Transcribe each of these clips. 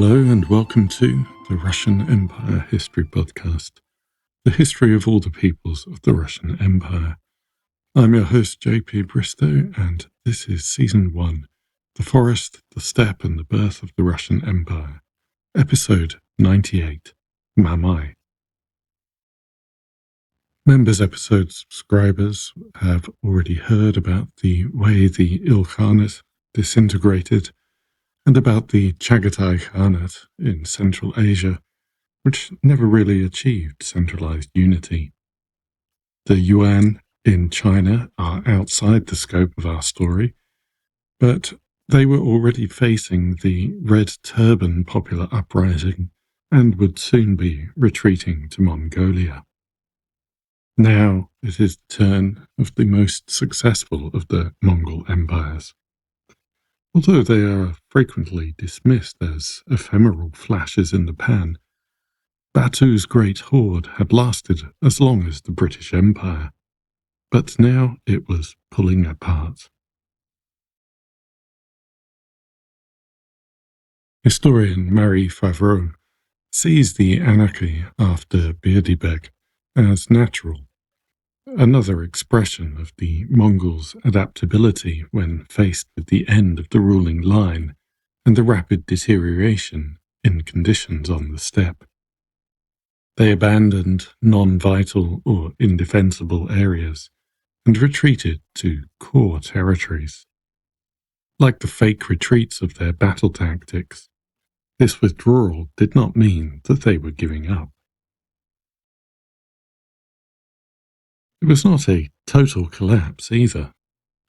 Hello and welcome to the Russian Empire History Podcast, the history of all the peoples of the Russian Empire. I'm your host JP Bristow, and this is Season 1, The Forest, the Steppe and the Birth of the Russian Empire, Episode 98, Mamai. Members episode subscribers have already heard about the way the Ilkhanate disintegrated and about the Chagatai Khanate in Central Asia, which never really achieved centralized unity. The Yuan in China are outside the scope of our story, but they were already facing the Red Turban popular uprising and would soon be retreating to Mongolia. Now it is the turn of the most successful of the Mongol empires. Although they are frequently dismissed as ephemeral flashes in the pan, Batu's great horde had lasted as long as the British Empire, but now it was pulling apart. Historian Marie Favreau sees the anarchy after Birdybeg as natural, another expression of the Mongols' adaptability when faced with the end of the ruling line and the rapid deterioration in conditions on the steppe. They abandoned non-vital or indefensible areas and retreated to core territories. Like the fake retreats of their battle tactics, this withdrawal did not mean that they were giving up. It was not a total collapse either.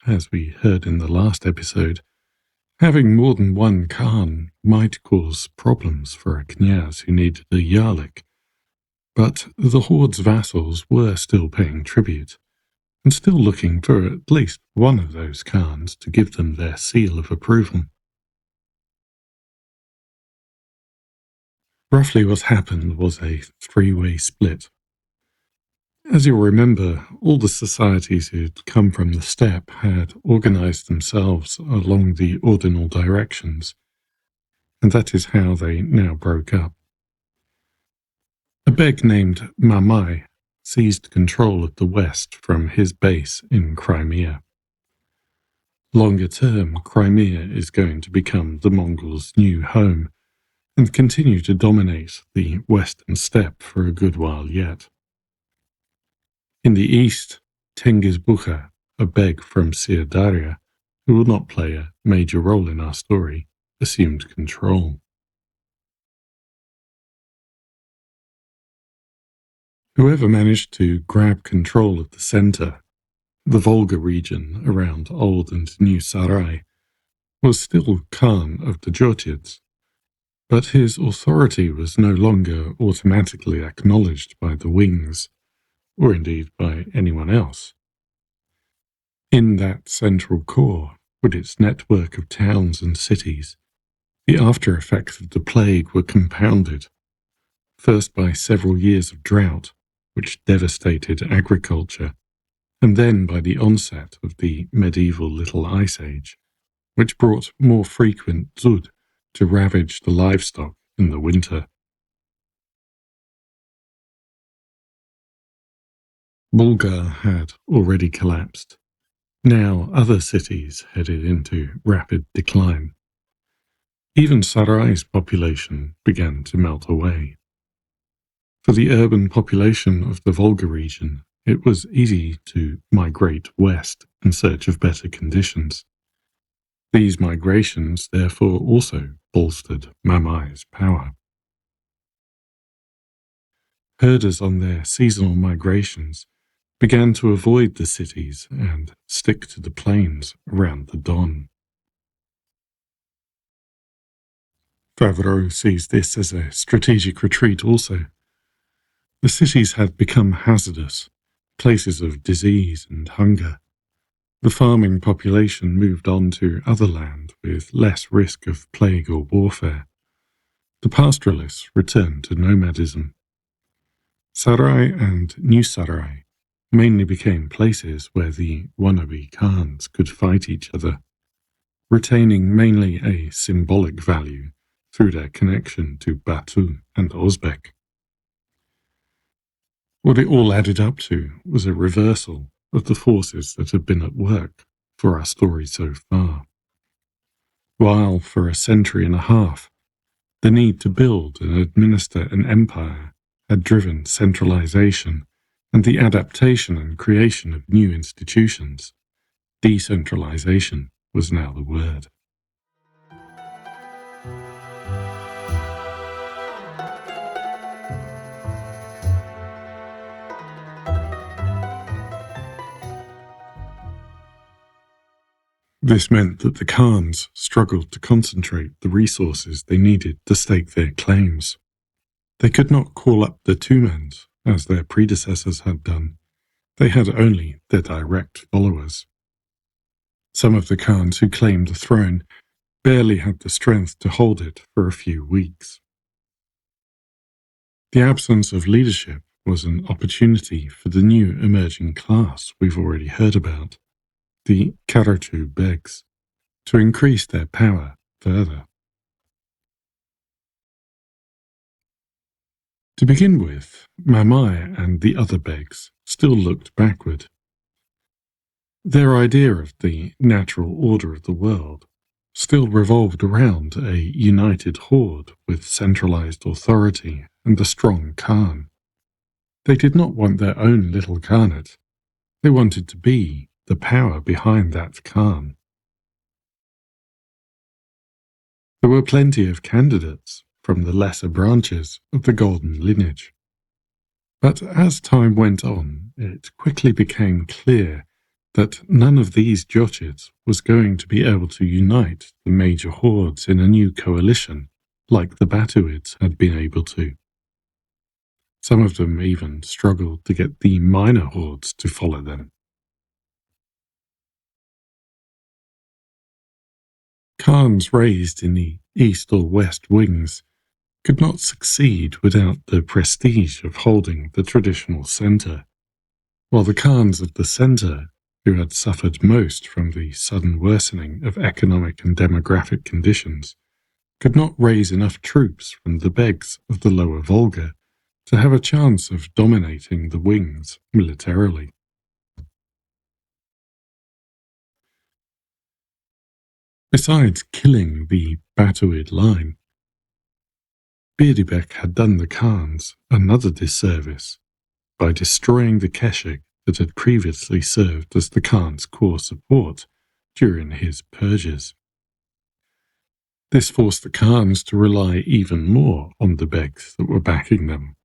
As we heard in the last episode, having more than one Khan might cause problems for a knyaz who needed a Yarlik, but the horde's vassals were still paying tribute, and still looking for at least one of those Khans to give them their seal of approval. Roughly what happened was a three-way split. As you'll remember, all the societies who'd come from the steppe had organized themselves along the ordinal directions, and that is how they now broke up. A beg named Mamai seized control of the west from his base in Crimea. Longer term, Crimea is going to become the Mongols' new home and continue to dominate the western steppe for a good while yet. In the east, Tengiz Bukha, a beg from Sirdarya, who will not play a major role in our story, assumed control. Whoever managed to grab control of the center, the Volga region around Old and New Sarai, was still Khan of the Jochids, but his authority was no longer automatically acknowledged by the wings, or indeed by anyone else. In that central core, with its network of towns and cities, the after effects of the plague were compounded, first by several years of drought, which devastated agriculture, and then by the onset of the medieval Little Ice Age, which brought more frequent dzud to ravage the livestock in the winter. Bulgar had already collapsed. Now other cities headed into rapid decline. Even Sarai's population began to melt away. For the urban population of the Volga region, it was easy to migrate west in search of better conditions. These migrations therefore also bolstered Mamai's power. Herders on their seasonal migrations began to avoid the cities and stick to the plains around the Don. Favreau sees this as a strategic retreat also. The cities had become hazardous, places of disease and hunger. The farming population moved on to other land with less risk of plague or warfare. The pastoralists returned to nomadism. Sarai and New Sarai mainly became places where the wannabe Khans could fight each other, retaining mainly a symbolic value through their connection to Batu and Uzbek. What it all added up to was a reversal of the forces that had been at work for our story so far. While, for a century and a half, the need to build and administer an empire had driven centralization and the adaptation and creation of new institutions, decentralization was now the word. This meant that the Khans struggled to concentrate the resources they needed to stake their claims. They could not call up the Tumans, as their predecessors had done. They had only their direct followers. Some of the Khans who claimed the throne barely had the strength to hold it for a few weeks. The absence of leadership was an opportunity for the new emerging class we've already heard about, the Karachu Begs, to increase their power further. To begin with, Mamai and the other Begs still looked backward. Their idea of the natural order of the world still revolved around a united horde with centralized authority and a strong Khan. They did not want their own little Khanate. They wanted to be the power behind that Khan. There were plenty of candidates from the lesser branches of the golden lineage. But as time went on, it quickly became clear that none of these Jochids was going to be able to unite the major hordes in a new coalition like the Batuids had been able to. Some of them even struggled to get the minor hordes to follow them. Khans raised in the east or west wings could not succeed without the prestige of holding the traditional centre, while the Khans of the centre, who had suffered most from the sudden worsening of economic and demographic conditions, could not raise enough troops from the Begs of the lower Volga to have a chance of dominating the wings militarily. Besides killing the Batuid line, Birdibek had done the Khans another disservice by destroying the Keshik that had previously served as the Khan's core support during his purges. This forced the Khans to rely even more on the Begs that were backing them.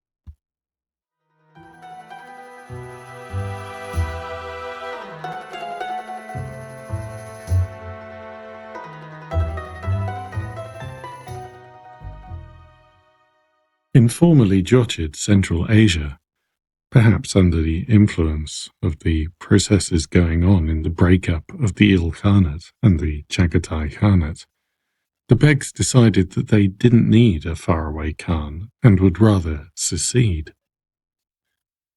In formerly Jochid Central Asia, perhaps under the influence of the processes going on in the breakup of the Il Khanate and the Chagatai Khanate, the Begs decided that they didn't need a faraway Khan and would rather secede.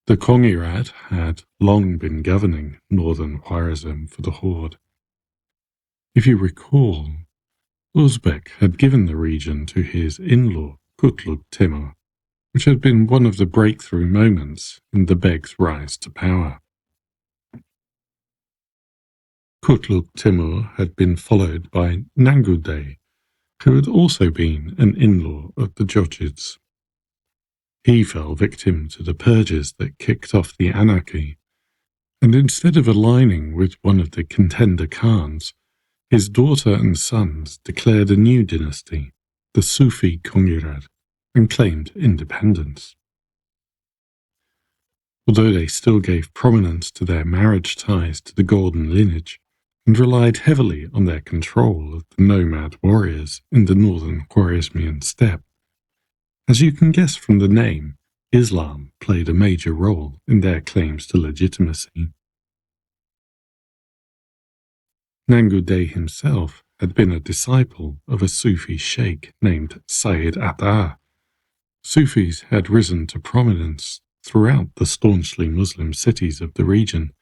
The Kongirad had long been governing northern Khwarezm for the Horde. If you recall, Uzbek had given the region to his in-law, Kutluk Timur, which had been one of the breakthrough moments in the Beg's rise to power. Kutluk Timur had been followed by Nanguday, who had also been an in-law of the Jochids. He fell victim to the purges that kicked off the Anarchy, and instead of aligning with one of the contender Khans, his daughter and sons declared a new dynasty, the Sufi Kongirad, and claimed independence. Although they still gave prominence to their marriage ties to the golden lineage and relied heavily on their control of the nomad warriors in the northern Khwarezmian steppe, as you can guess from the name, Islam played a major role in their claims to legitimacy. Nanguday himself had been a disciple of a Sufi sheikh named Sayyid Attar. Sufis had risen to prominence throughout the staunchly Muslim cities of the region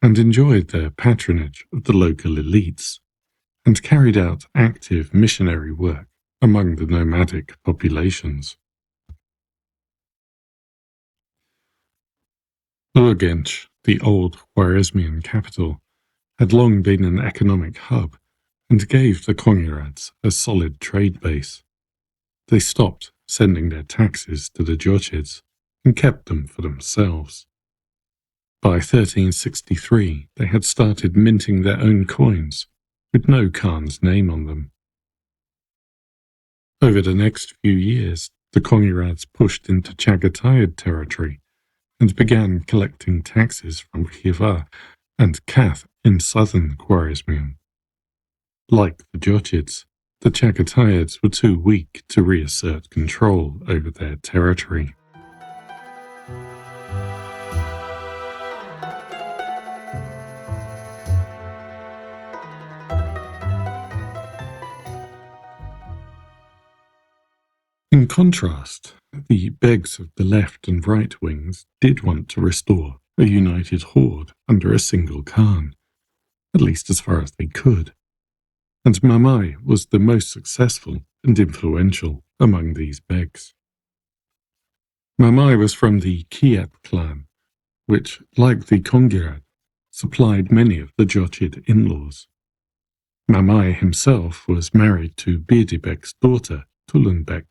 and enjoyed their patronage of the local elites and carried out active missionary work among the nomadic populations. Urgench, the old Khwarezmian capital, had long been an economic hub and gave the Kongirads a solid trade base. They stopped sending their taxes to the Jochids and kept them for themselves. By 1363, they had started minting their own coins, with no Khan's name on them. Over the next few years, the Kongirads pushed into Chagatai territory and began collecting taxes from Khiva and Kath in southern Khwarezmian. Like the Jochids, the Chagatayans were too weak to reassert control over their territory. In contrast, the Begs of the left and right wings did want to restore a united horde under a single Khan, at least as far as they could, and Mamai was the most successful and influential among these Begs. Mamai was from the Kiap clan, which, like the Kongirad, supplied many of the Jochid in-laws. Mamai himself was married to Birdibek's daughter, Tulunbek.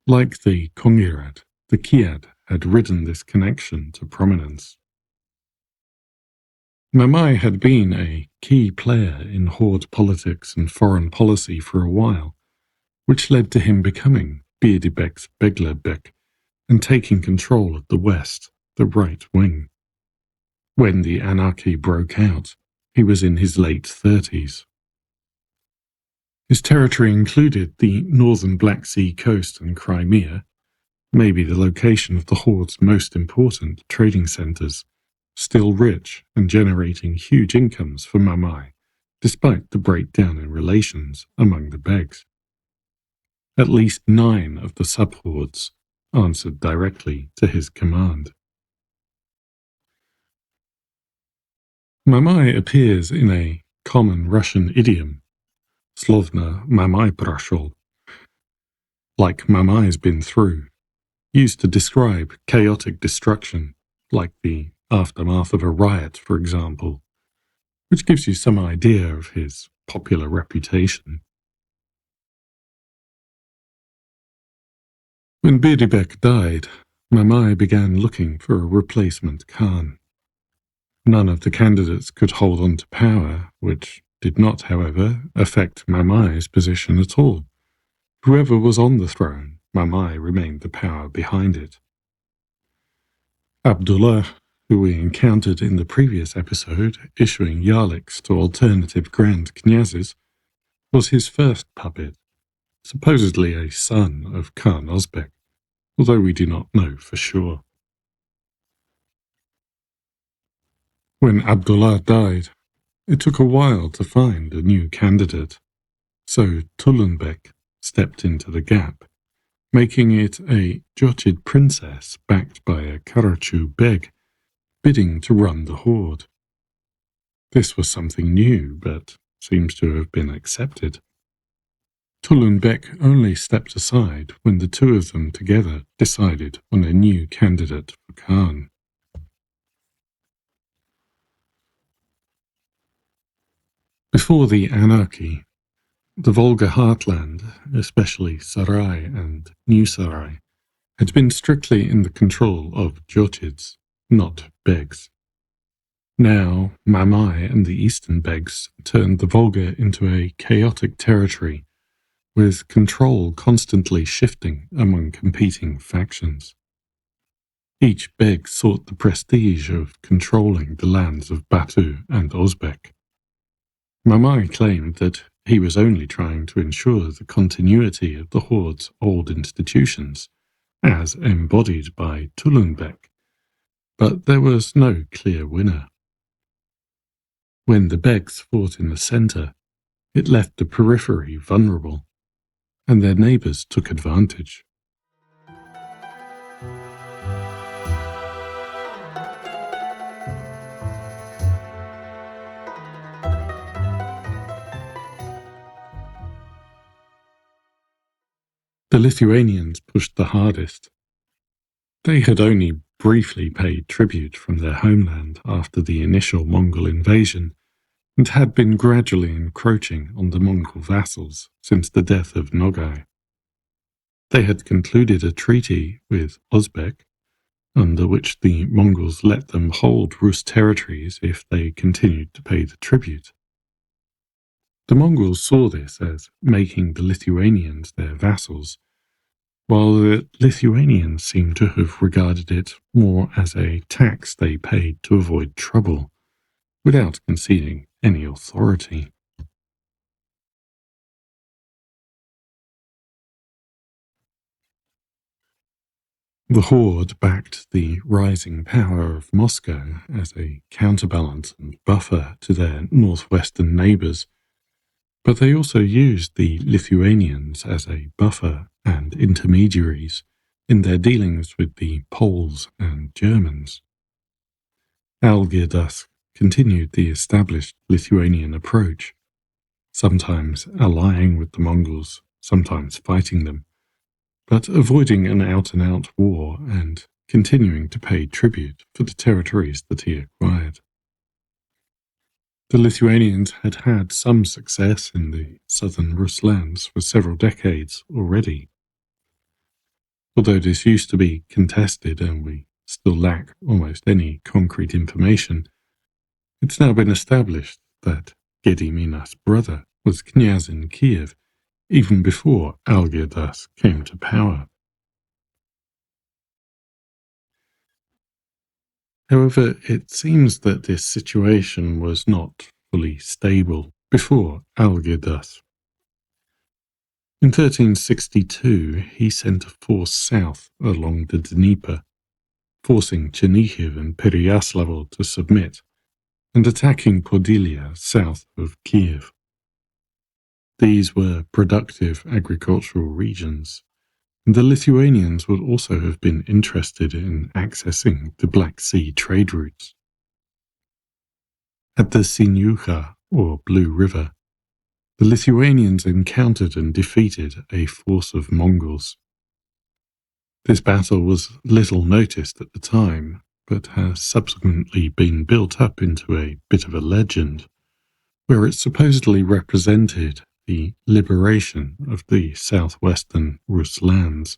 Like the Kongirad, the Kiad had ridden this connection to prominence. Mamai had been a key player in Horde politics and foreign policy for a while, which led to him becoming Birdibek's Beglerbek and taking control of the West, the right wing. When the Anarchy broke out, he was in his late 30s. His territory included the northern Black Sea coast and Crimea, maybe the location of the Horde's most important trading centres, still rich and generating huge incomes for Mamai, despite the breakdown in relations among the Begs. At least 9 of the sub-hordes answered directly to his command. Mamai appears in a common Russian idiom, Slovna Mamai proshel, like Mamai's been through, used to describe chaotic destruction, like the aftermath of a riot, for example, which gives you some idea of his popular reputation. When Birdibek died, Mamai began looking for a replacement Khan. None of the candidates could hold on to power, which did not, however, affect Mamai's position at all. Whoever was on the throne, Mamai remained the power behind it. Abdullah, who we encountered in the previous episode, issuing Yarliks to alternative Grand Knyazes, was his first puppet, supposedly a son of Khan Ozbek, although we do not know for sure. When Abdullah died, it took a while to find a new candidate, so Tulunbek stepped into the gap, making it a Jochid princess backed by a Karachu beg, bidding to run the horde. This was something new, but seems to have been accepted. Tulunbek only stepped aside when the two of them together decided on a new candidate for Khan. Before the Anarchy, the Volga heartland, especially Sarai and New Sarai, had been strictly in the control of Jochids, not Begs. Now, Mamai and the eastern Begs turned the Volga into a chaotic territory, with control constantly shifting among competing factions. Each Beg sought the prestige of controlling the lands of Batu and Ozbek. Mamai claimed that he was only trying to ensure the continuity of the Horde's old institutions, as embodied by Tulunbek, but there was no clear winner. When the Begs fought in the centre, it left the periphery vulnerable, and their neighbours took advantage. The Lithuanians pushed the hardest. They had only briefly paid tribute from their homeland after the initial Mongol invasion, and had been gradually encroaching on the Mongol vassals since the death of Nogai. They had concluded a treaty with Uzbek, under which the Mongols let them hold Rus territories if they continued to pay the tribute. The Mongols saw this as making the Lithuanians their vassals, while the Lithuanians seem to have regarded it more as a tax they paid to avoid trouble, without conceding any authority. The Horde backed the rising power of Moscow as a counterbalance and buffer to their northwestern neighbours, but they also used the Lithuanians as a buffer and intermediaries in their dealings with the Poles and Germans. Algirdas continued the established Lithuanian approach, sometimes allying with the Mongols, sometimes fighting them, but avoiding an out-and-out war and continuing to pay tribute for the territories that he acquired. The Lithuanians had had some success in the southern Rus lands for several decades already. Although this used to be contested and we still lack almost any concrete information, it's now been established that Gedimina's brother was knyaz in Kiev even before Algirdas came to power. However, it seems that this situation was not fully stable before Algirdas. In 1362, he sent a force south along the Dnieper, forcing Chernihiv and Pereyaslav to submit, and attacking Podylia south of Kiev. These were productive agricultural regions, and the Lithuanians would also have been interested in accessing the Black Sea trade routes. At the Sinyucha, or Blue River, the Lithuanians encountered and defeated a force of Mongols. This battle was little noticed at the time, but has subsequently been built up into a bit of a legend, where it supposedly represented the liberation of the southwestern Rus lands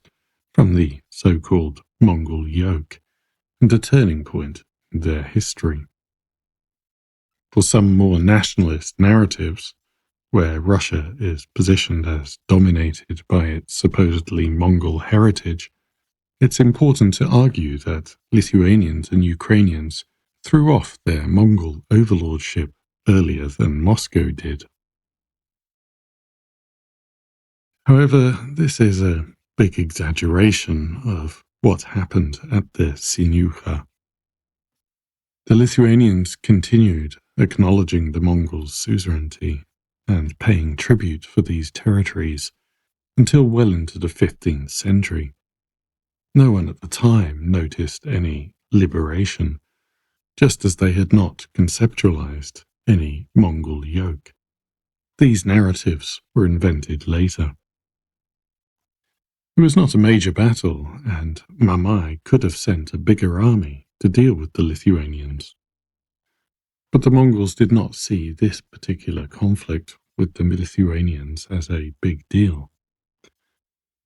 from the so-called Mongol yoke, and a turning point in their history. For some more nationalist narratives, where Russia is positioned as dominated by its supposedly Mongol heritage, it's important to argue that Lithuanians and Ukrainians threw off their Mongol overlordship earlier than Moscow did. However, this is a big exaggeration of what happened at the Sinyucha. The Lithuanians continued acknowledging the Mongols' suzerainty and paying tribute for these territories until well into the 15th century. No one at the time noticed any liberation, just as they had not conceptualized any Mongol yoke. These narratives were invented later. It was not a major battle, and Mamai could have sent a bigger army to deal with the Lithuanians. But the Mongols did not see this particular conflict with the Lithuanians as a big deal.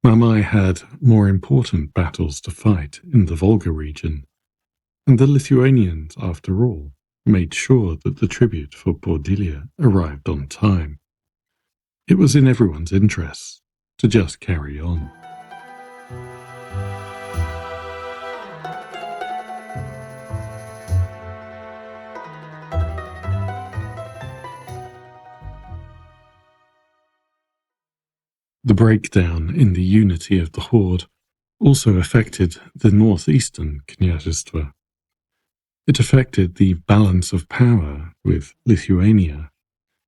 Mamai had more important battles to fight in the Volga region, and the Lithuanians, after all, made sure that the tribute for Podylia arrived on time. It was in everyone's interests to just carry on. The breakdown in the unity of the Horde also affected the northeastern Knyazhstva. It affected the balance of power with Lithuania,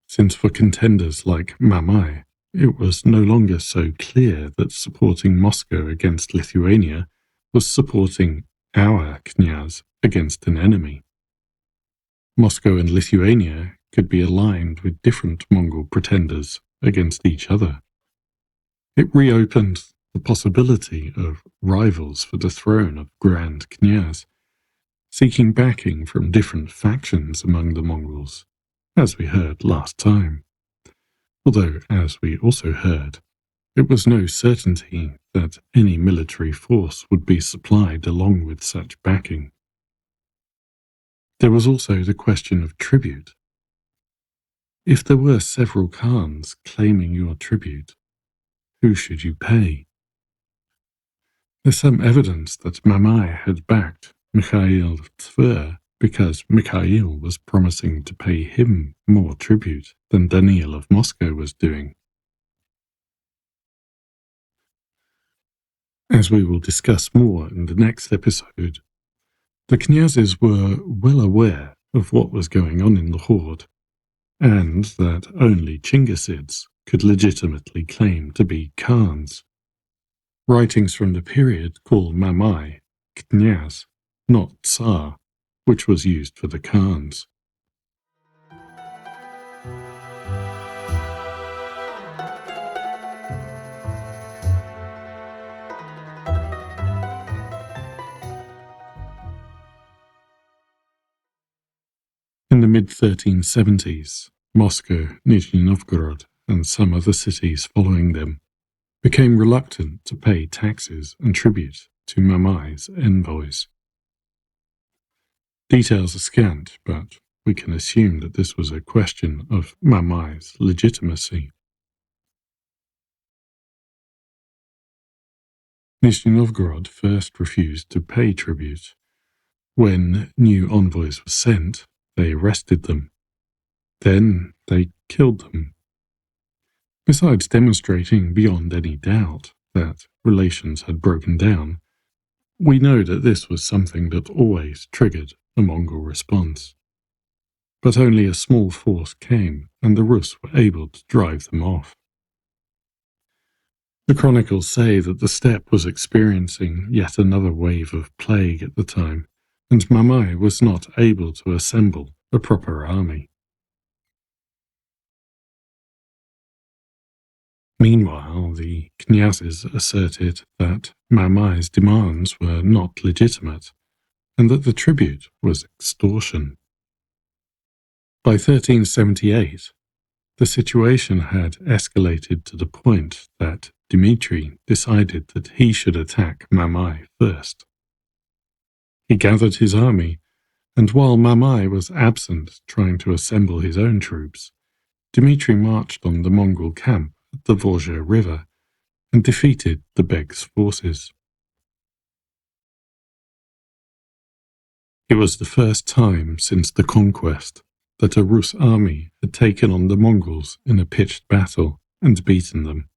since for contenders like Mamai, it was no longer so clear that supporting Moscow against Lithuania was supporting our knyaz against an enemy. Moscow and Lithuania could be aligned with different Mongol pretenders against each other. It reopened the the possibility of rivals for the throne of Grand Knyaz, seeking backing from different factions among the Mongols, as we heard last time. Although, as we also heard, it was no certainty that any military force would be supplied along with such backing. There was also the question of tribute. If there were several Khans claiming your tribute, who should you pay? There's some evidence that Mamai had backed Mikhail Tver because Mikhail was promising to pay him more tribute than Daniel of Moscow was doing. As we will discuss more in the next episode, the Knyazes were well aware of what was going on in the Horde, and that only Chinggisids could legitimately claim to be Khans. Writings from the period call Mamai Knyaz, not Tsar, which was used for the Khans. In the mid-1370s, Moscow, Nizhny Novgorod, and some other cities following them became reluctant to pay taxes and tribute to Mamai's envoys. Details are scant, but we can assume that this was a question of Mamai's legitimacy. Nizhny Novgorod first refused to pay tribute. When new envoys were sent, they arrested them. Then they killed them. Besides demonstrating beyond any doubt that relations had broken down, we know that this was something that always triggered a Mongol response. But only a small force came, and the Rus were able to drive them off. The chronicles say that the steppe was experiencing yet another wave of plague at the time, and Mamai was not able to assemble a proper army. Meanwhile, the Knyazes asserted that Mamai's demands were not legitimate, and that the tribute was extortion. By 1378, the situation had escalated to the point that Dmitri decided that he should attack Mamai first. He gathered his army, and while Mamai was absent trying to assemble his own troops, Dmitri marched on the Mongol camp at the Volga River and defeated the Beg's forces. It was the first time since the conquest that a Rus army had taken on the Mongols in a pitched battle and beaten them.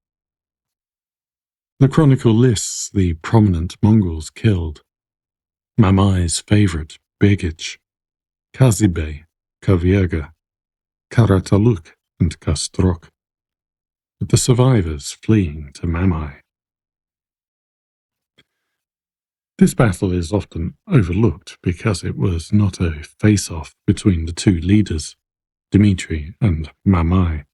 The chronicle lists the prominent Mongols killed: Mamai's favourite, Begich, Kazibey, Kavirga, Karataluk, and Kastrok, with the survivors fleeing to Mamai. This battle is often overlooked because it was not a face-off between the two leaders, Dmitri and Mamai.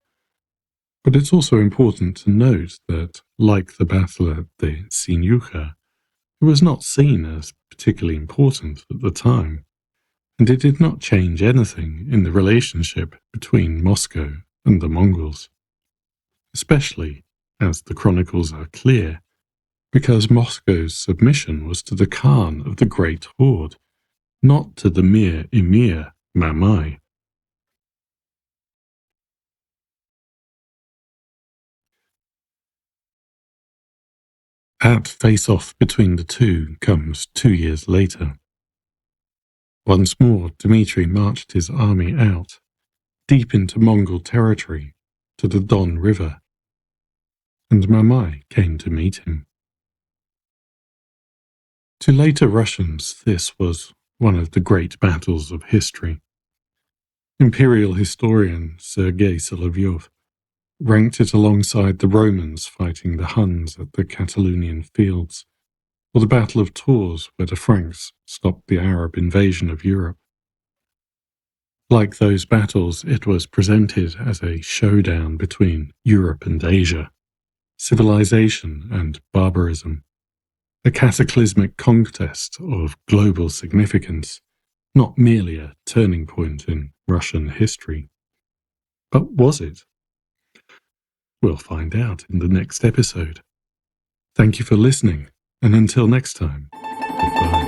But it's also important to note that, like the battle at the Sinyuka, it was not seen as particularly important at the time, and it did not change anything in the relationship between Moscow and the Mongols, especially, as the chronicles are clear, because Moscow's submission was to the Khan of the Great Horde, not to the mere emir Mamai. That face-off between the two comes 2 years later. Once more, Dmitri marched his army out, deep into Mongol territory, to the Don River, and Mamai came to meet him. To later Russians, this was one of the great battles of history. Imperial historian Sergei Solovyov ranked it alongside the Romans fighting the Huns at the Catalonian fields, or the Battle of Tours, where the Franks stopped the Arab invasion of Europe. Like those battles, it was presented as a showdown between Europe and Asia, civilization and barbarism, a cataclysmic contest of global significance, not merely a turning point in Russian history. But was it? We'll find out in the next episode. Thank you for listening, and until next time, goodbye.